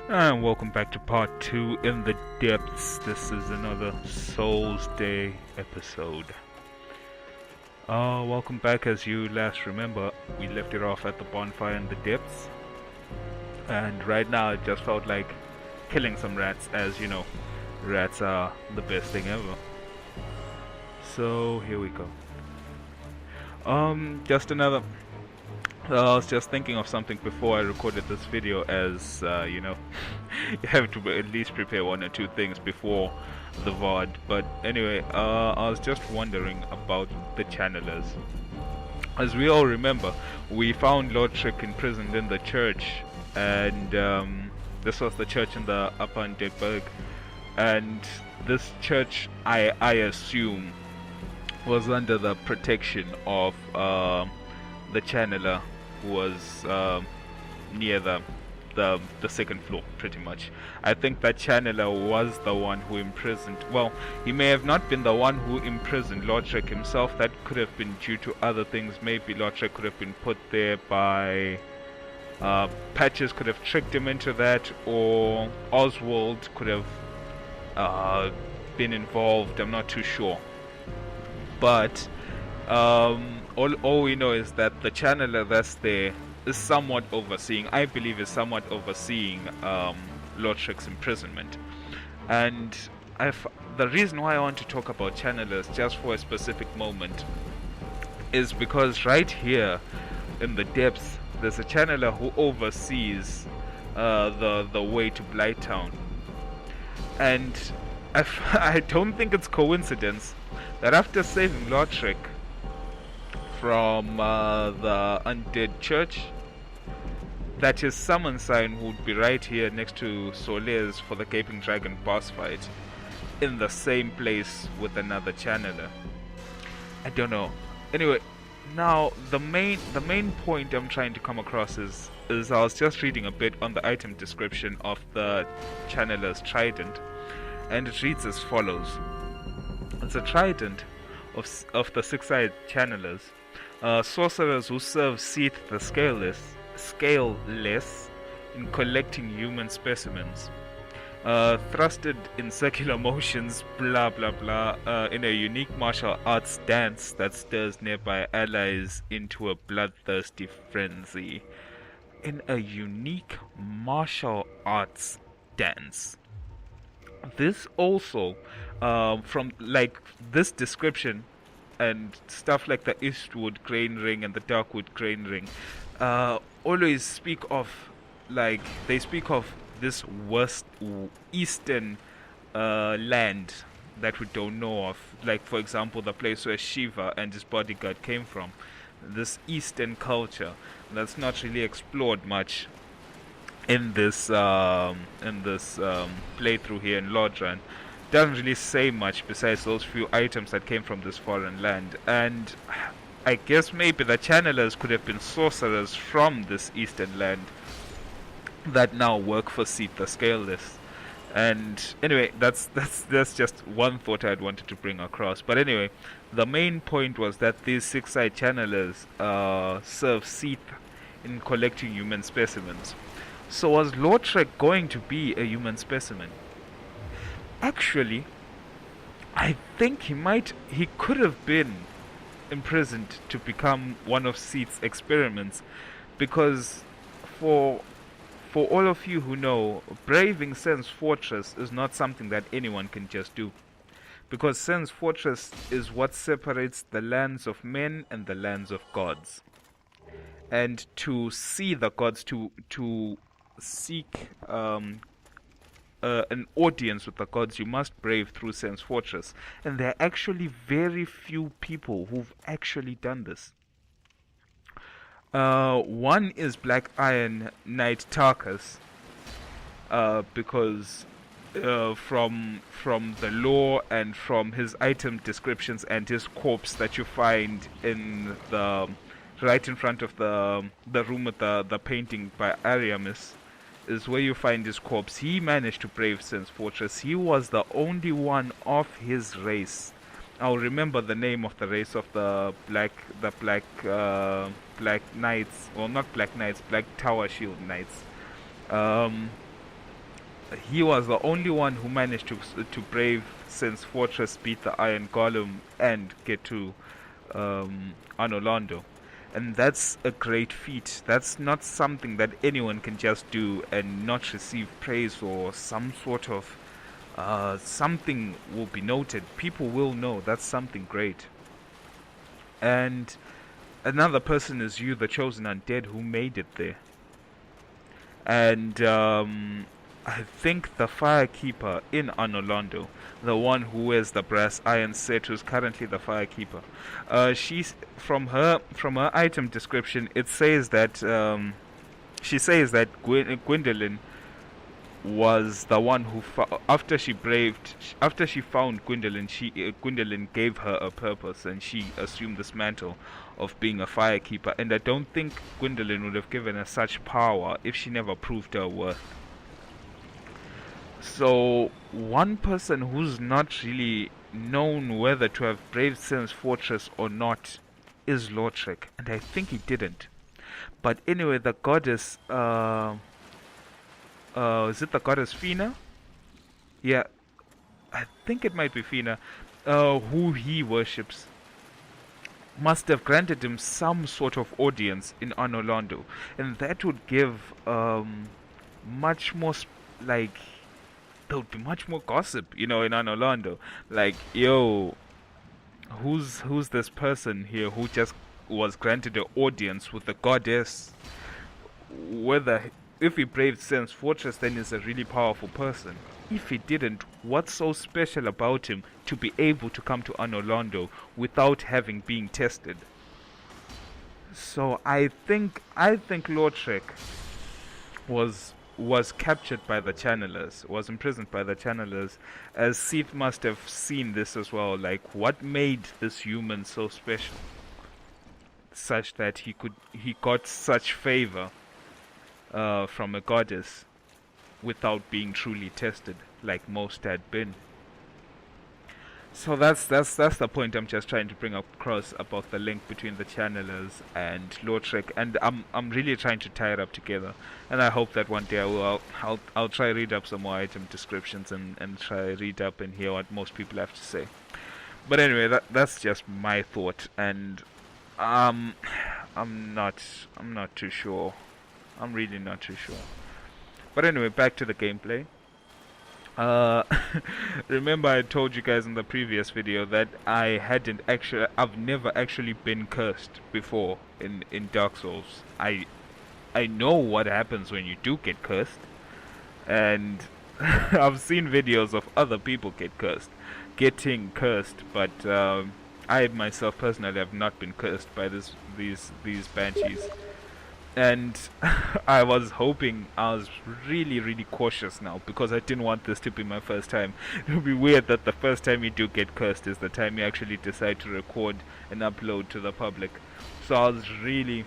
And welcome back to part 2 in the depths. This is another Souls Day episode. Welcome back. As you last remember, we left it off at the bonfire in the depths. And right now it just felt like killing some rats, as you know, rats are the best thing ever. So here we go. Just another I was just thinking of something before I recorded this video, as you know, you have to at least prepare one or two things before the VOD. But anyway, I was just wondering about the channelers. As we all remember, we found Lord Trick imprisoned in the church, and this was the church in the Upper Undeadburg. And this church, I assume, was under the protection of the channeler, who was near the second floor, pretty much. I think that channeler was the one who imprisoned. Well, he may have not been the one who imprisoned Lord Trek himself. That could have been due to other things. Maybe Lord Trek could have been put there by Patches could have tricked him into that, or Oswald could have been involved. I'm not too sure, but all we know is that the channeler that's there is somewhat overseeing, I believe is somewhat overseeing Lord Shrek's imprisonment. And the reason why I want to talk about channelers just for a specific moment is because right here in the depths there's a channeler who oversees the way to Blighttown. And I don't think it's coincidence that after saving Lord Shrek from the undead church, that his summon sign would be right here next to Soler's for the Gaping Dragon boss fight, in the same place with another channeler. I don't know. Anyway, now the main point I'm trying to come across is I was just reading a bit on the item description of the channeler's trident, and it reads as follows. It's a trident of the six-eyed channelers, sorcerers who serve Seath the Scaleless in collecting human specimens, thrusted in circular motions, blah blah blah, in a unique martial arts dance that stirs nearby allies into a bloodthirsty frenzy. In a unique martial arts dance. This also, from like this description and stuff like the Eastwood Grain Ring and the Darkwood Grain Ring, always speak of, like, they speak of this eastern land that we don't know of. Like, for example, the place where Shiva and his bodyguard came from. This eastern culture that's not really explored much in this playthrough here in Lordran. Doesn't really say much besides those few items that came from this foreign land. And I guess maybe the channelers could have been sorcerers from this eastern land that now work for Seath the Scaleless. And anyway, that's just one thought I'd wanted to bring across. But anyway, the main point was that these six-eyed channelers serve Seath in collecting human specimens. So was Lord Trek going to be a human specimen? Actually, I think he could have been imprisoned to become one of Seath's experiments, because for all of you who know, braving Sen's Fortress is not something that anyone can just do. Because Sen's Fortress is what separates the lands of men and the lands of gods. And to see the gods, to seek an audience with the gods, you must brave through Sen's Fortress. And there are actually very few people who've actually done this. One is Black Iron Knight Tarkus, because from the lore and from his item descriptions and his corpse that you find in the right in front of the room with the painting by Ariamis, is where you find his corpse. He managed to brave Sen's Fortress. He was the only one of his race. I'll remember the name of the race of the black Knights. Well, not Black Knights, Black Tower Shield Knights. he was the only one who managed to brave Sen's Fortress, beat the Iron Golem, and get to Anor Londo. And that's a great feat. That's not something that anyone can just do and not receive praise or some sort of something will be noted. People will know that's something great. And another person is you, the chosen undead, who made it there. And I think the Firekeeper in Anor Londo, the one who wears the brass iron set, who's currently the Firekeeper, she's from her item description. It says that she says that Gwyndolin was the one who after she found Gwyndolin, Gwyndolin gave her a purpose, and she assumed this mantle of being a Firekeeper. And I don't think Gwyndolin would have given her such power if she never proved her worth. So one person who's not really known whether to have braved Sen's Fortress or not is Lautrec, and I think he didn't. But anyway, the goddess is it the goddess Fina? Yeah, I think it might be Fina, who he worships, must have granted him some sort of audience in Anor Londo, and that would give much more like there would be much more gossip, in Anor Londo. Like, yo, who's this person here who just was granted an audience with the goddess? Whether if he braved Sen's Fortress, then he's a really powerful person. If he didn't, what's so special about him to be able to come to Anor Londo without having been tested? So I think Lautrec was captured by the channelers, was imprisoned by the channelers, as Seath must have seen this as well. Like, what made this human so special, such that he got such favor from a goddess without being truly tested, like most had been. So that's the point I'm just trying to bring across about the link between the channelers and Lautrec, and I'm really trying to tie it up together. And I hope that one day I'll try read up some more item descriptions and try read up and hear what most people have to say. But anyway, that's just my thought, and I'm not too sure. I'm really not too sure. But anyway, back to the gameplay. Remember I told you guys in the previous video that I've never actually been cursed before in Dark Souls. I know what happens when you do get cursed, and I've seen videos of other people getting cursed, but I myself personally have not been cursed by these banshees. And I was really cautious now, because I didn't want this to be my first time. It would be weird that the first time you do get cursed is the time you actually decide to record and upload to the public. So I was really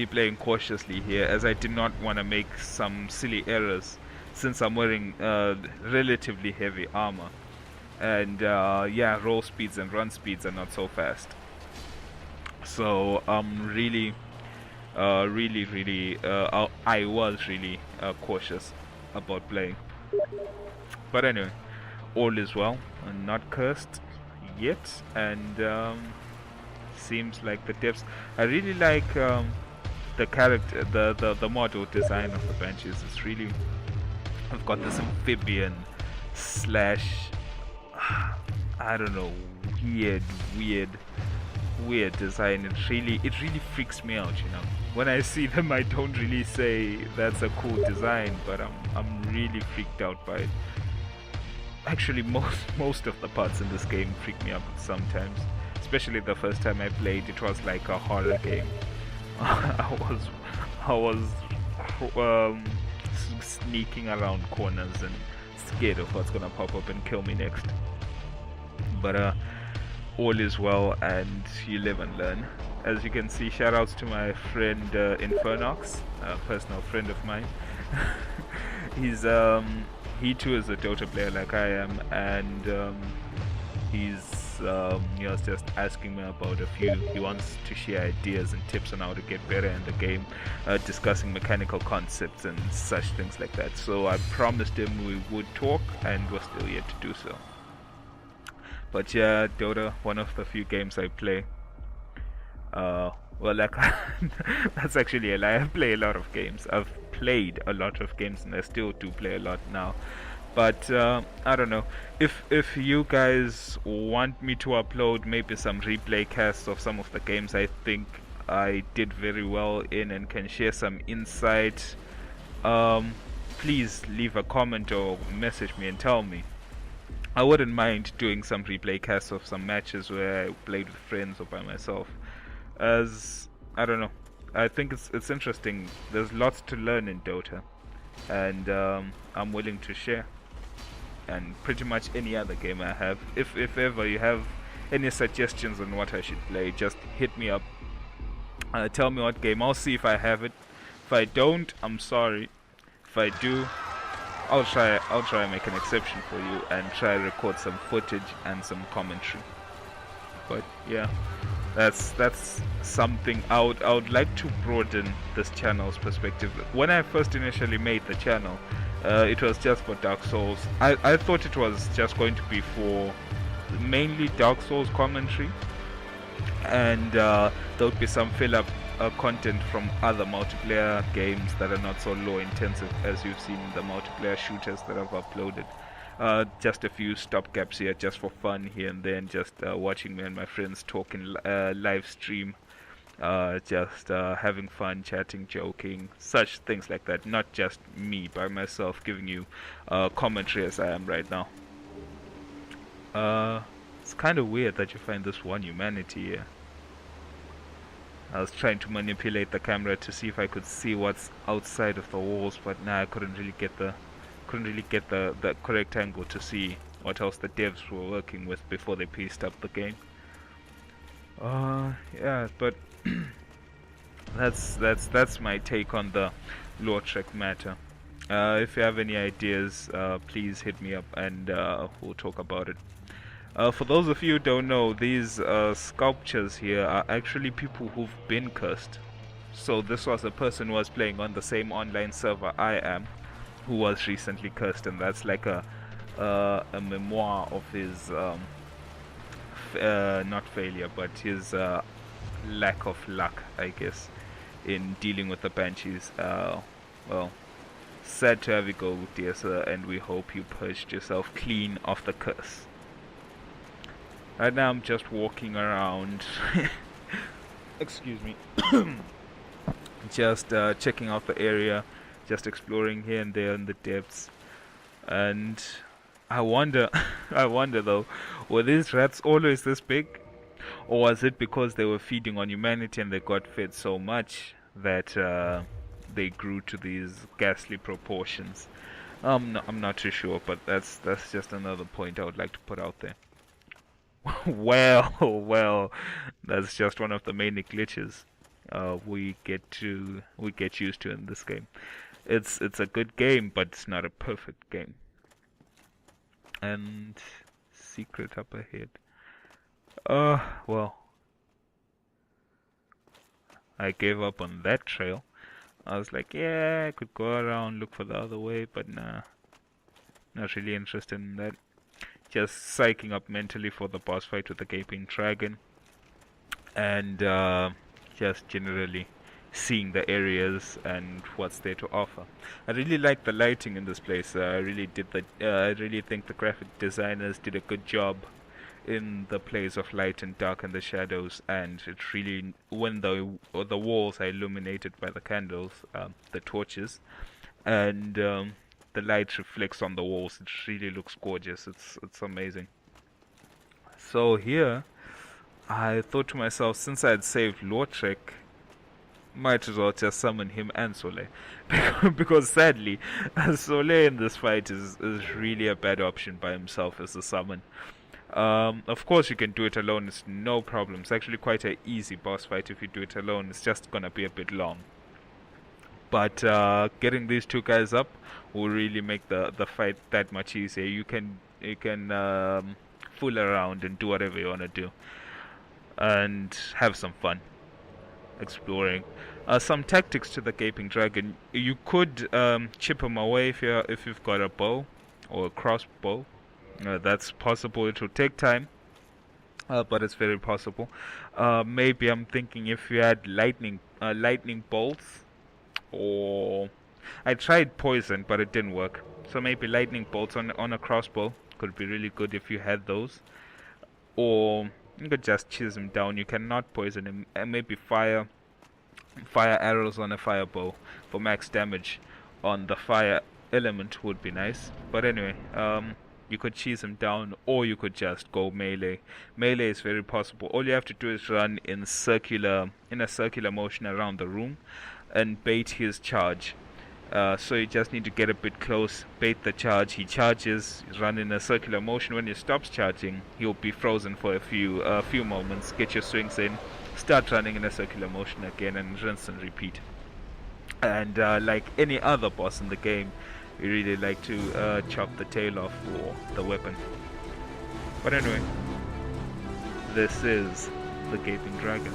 playing cautiously here, as I did not want to make some silly errors, since I'm wearing relatively heavy armor. And yeah, roll speeds and run speeds are not so fast. So I'm I was really cautious about playing. But anyway, all is well. I'm not cursed yet, and seems like the depths. I really like the character, the model design of the Banshees. It's really, I've got this amphibian slash, I don't know, weird design. It really freaks me out, When I see them, I don't really say that's a cool design, but I'm really freaked out by it. Actually, most of the parts in this game freak me out sometimes, especially the first time I played. It was like a horror game. I was sneaking around corners and scared of what's gonna pop up and kill me next. But all is well, and you live and learn. As you can see, shoutouts to my friend Infernox, a personal friend of mine. He too is a Dota player like I am, and he's he was just asking me about a few. He wants to share ideas and tips on how to get better in the game, discussing mechanical concepts and such things like that. So I promised him we would talk, and we're still yet to do so. But yeah, Dota, one of the few games I play. Well, like that's actually a lie. I play a lot of games. I've played a lot of games, and I still do play a lot now. But I don't know, if you guys want me to upload maybe some replay casts of some of the games I think I did very well in and can share some insight, please leave a comment or message me and tell me. I wouldn't mind doing some replay casts of some matches where I played with friends or by myself, as I don't know, I think it's interesting. There's lots to learn in Dota, and I'm willing to share. And pretty much any other game I have. If ever you have any suggestions on what I should play, just hit me up. Tell me what game. I'll see if I have it. If I don't, I'm sorry. If I do, I'll try and make an exception for you and try to record some footage and some commentary. But yeah, that's something I would like to broaden this channel's perspective. When I first initially made the channel, it was just for Dark Souls. I thought it was just going to be for mainly Dark Souls commentary, and there would be some fill-up content from other multiplayer games that are not so low intensive as you've seen in the multiplayer shooters that I've uploaded. Just a few stopgaps here just for fun here and then, just watching me and my friends talking live stream. Just having fun, chatting, joking, such things like that. Not just me by myself giving you commentary as I am right now. It's kind of weird that you find this one humanity here. I was trying to manipulate the camera to see if I could see what's outside of the walls, but nah, I couldn't really get the correct angle to see what else the devs were working with before they pieced up the game. Yeah, but that's my take on the Lautrec matter. If you have any ideas, please hit me up and we'll talk about it. For those of you who don't know, these sculptures here are actually people who've been cursed. So this was a person who was playing on the same online server I am, who was recently cursed, and that's like a memoir of his not failure, but his lack of luck, I guess, in dealing with the Banshees. Well, sad to have you go, dear sir, and we hope you purged yourself clean of the curse. Right now I'm just walking around, excuse me, just checking out the area, just exploring here and there in the depths, and I wonder, I wonder though, were these rats always this big? Or was it because they were feeding on humanity and they got fed so much that they grew to these ghastly proportions? I'm not too sure, but that's just another point I would like to put out there. well, that's just one of the many glitches we get used to in this game. It's a good game, but it's not a perfect game. And secret up ahead. Well, I gave up on that trail. I was like, yeah, I could go around, look for the other way, but nah, not really interested in that. Just psyching up mentally for the boss fight with the Gaping Dragon, and just generally seeing the areas and what's there to offer. I really like the lighting in this place. I really think the graphic designers did a good job in the place of light and dark and the shadows, and it really, when the walls are illuminated by the candles, the torches, and the light reflects on the walls, it really looks gorgeous. It's amazing. So here I thought to myself, since I had saved Lautrec, might as well just summon him and Soleil. Because sadly, Soleil in this fight is really a bad option by himself as a summon. Of course you can do it alone, it's no problem. It's actually quite an easy boss fight if you do it alone. It's just gonna be a bit long. But getting these two guys up will really make the fight that much easier. You can fool around and do whatever you want to do, and have some fun exploring. Some tactics to the Gaping Dragon. You could chip him away if you've got a bow or a crossbow. That's possible. It will take time, but it's very possible. Maybe I'm thinking if you had lightning bolts, or I tried poison, but it didn't work. So maybe lightning bolts on a crossbow could be really good if you had those. Or you could just chase him down. You cannot poison him. And maybe fire arrows on a fire bow for max damage on the fire element would be nice. But anyway, you could cheese him down, or you could just go melee. Melee is very possible. All you have to do is run in a circular motion around the room and bait his charge. So you just need to get a bit close, bait the charge. He charges, run in a circular motion. When he stops charging, he'll be frozen for a few moments. Get your swings in, start running in a circular motion again, and rinse and repeat. And like any other boss in the game, you really like to chop the tail off for the weapon. But anyway, this is the Gaping Dragon.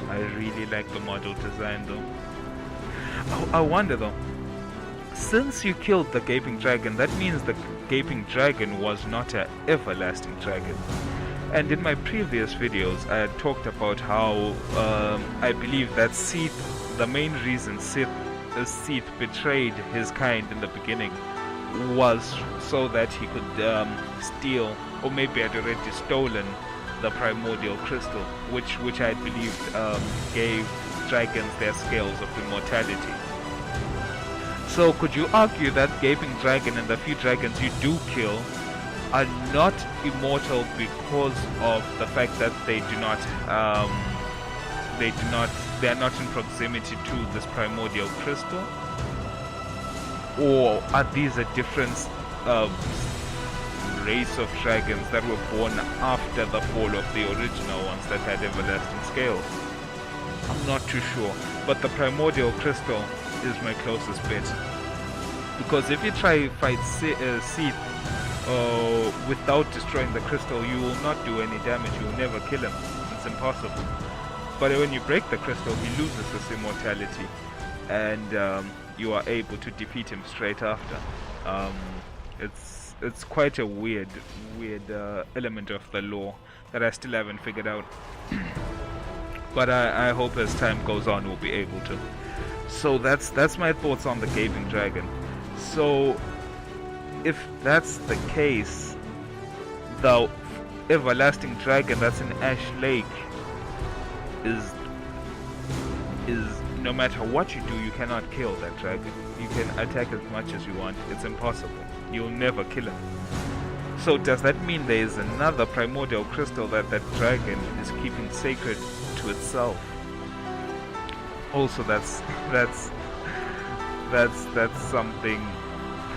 I really like the model design though. Oh, I wonder though, since you killed the Gaping Dragon, that means the Gaping Dragon was not an everlasting dragon. And in my previous videos I had talked about how I believe that Seth, the main reason Seth betrayed his kind in the beginning was so that he could steal, or maybe had already stolen, the primordial crystal, which I believed gave dragons their scales of immortality. So could you argue that Gaping Dragon and the few dragons you do kill are not immortal because of the fact that they are not in proximity to this primordial crystal? Or are these a different race of dragons that were born after the fall of the original ones that had everlasting scales? I'm not too sure, but the primordial crystal is my closest bet. Because if you try to fight Seth without destroying the crystal, you will not do any damage. You will never kill him. It's impossible. But when you break the crystal, he loses his immortality, and you are able to defeat him straight after. It's quite a weird element of the lore that I still haven't figured out. But I hope as time goes on we'll be able to. So that's my thoughts on the Gaping Dragon. So if that's the case, the everlasting dragon that's in Ash Lake is no matter what you do, you cannot kill that dragon. You can attack as much as you want. It's impossible. You'll never kill him. So does that mean there is another primordial crystal that dragon is keeping sacred to itself? Also, that's something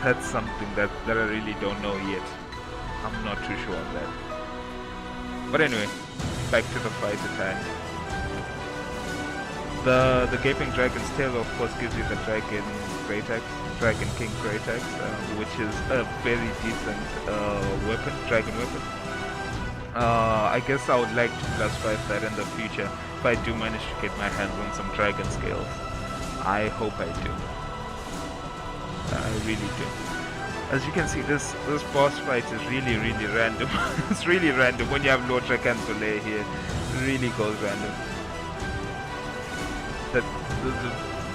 that I really don't know yet. I'm not too sure on that. But anyway, back to the fight at hand. The Gaping Dragon's tail, of course, gives you the Dragon King Great Axe, which is a very decent dragon weapon. I guess I would like to +5 that in the future if I do manage to get my hands on some dragon scales. I hope I do. I really do. As you can see, this boss fight is really random. It's really random. When you have Lord Rakan Soleil here, it really goes random.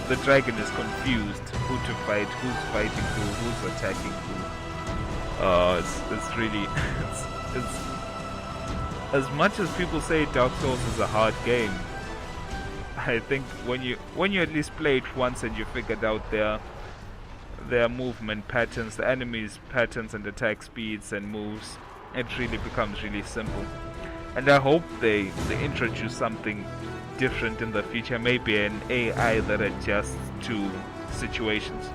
The dragon is confused who to fight, who's fighting who, who's attacking who. It's really it's as much as people say Dark Souls is a hard game. I think when you at least play it once and you figured out their movement patterns, the enemies' patterns and attack speeds and moves, it really becomes really simple. And I hope they introduce something different in the future, maybe an AI that adjusts to situations.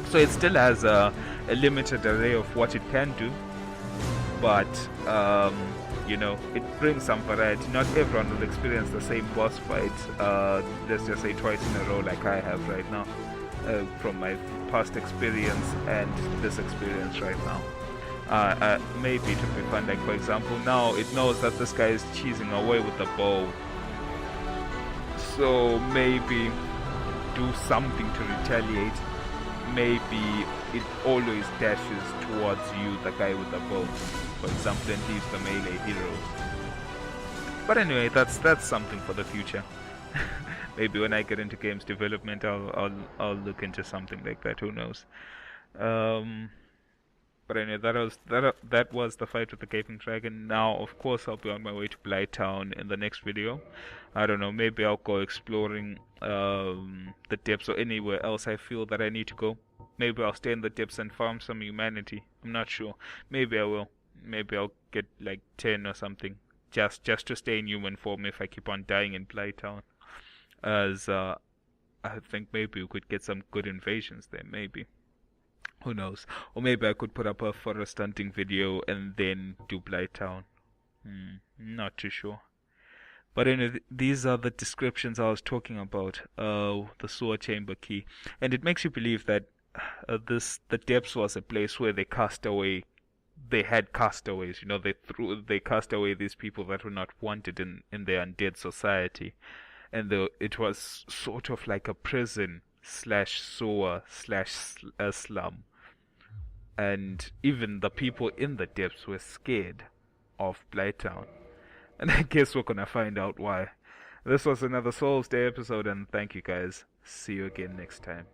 So it still has a limited array of what it can do, but it brings some variety. Not everyone will experience the same boss fight, let's just say twice in a row like I have right now. from my past experience and this experience right now. Maybe to be fun, like for example, now it knows that this guy is cheesing away with the bow, so maybe do something to retaliate. Maybe it always dashes towards you, the guy with the bow, for example, and leaves the melee heroes. But anyway, that's something for the future. Maybe when I get into games development, I'll look into something like that. Who knows? But anyway, that was the fight with the Gaping Dragon. Now, of course, I'll be on my way to Blighttown in the next video. I don't know, maybe I'll go exploring the depths or anywhere else I feel that I need to go. Maybe I'll stay in the depths and farm some humanity. I'm not sure. Maybe I will. Maybe I'll get like 10 or something. Just to stay in human form if I keep on dying in Blighttown. As I think maybe we could get some good invasions there, maybe. Who knows? Or maybe I could put up a forest hunting video and then do Blighttown. Not too sure. But anyway, these are the descriptions I was talking about. The sewer chamber key, and it makes you believe that the depths was a place where they had castaways. You know, they cast away these people that were not wanted in their undead society, and it was sort of like a prison / sewer / slum. And even the people in the depths were scared of Blighttown. And I guess we're gonna find out why. This was another Souls Day episode, and thank you guys. See you again next time.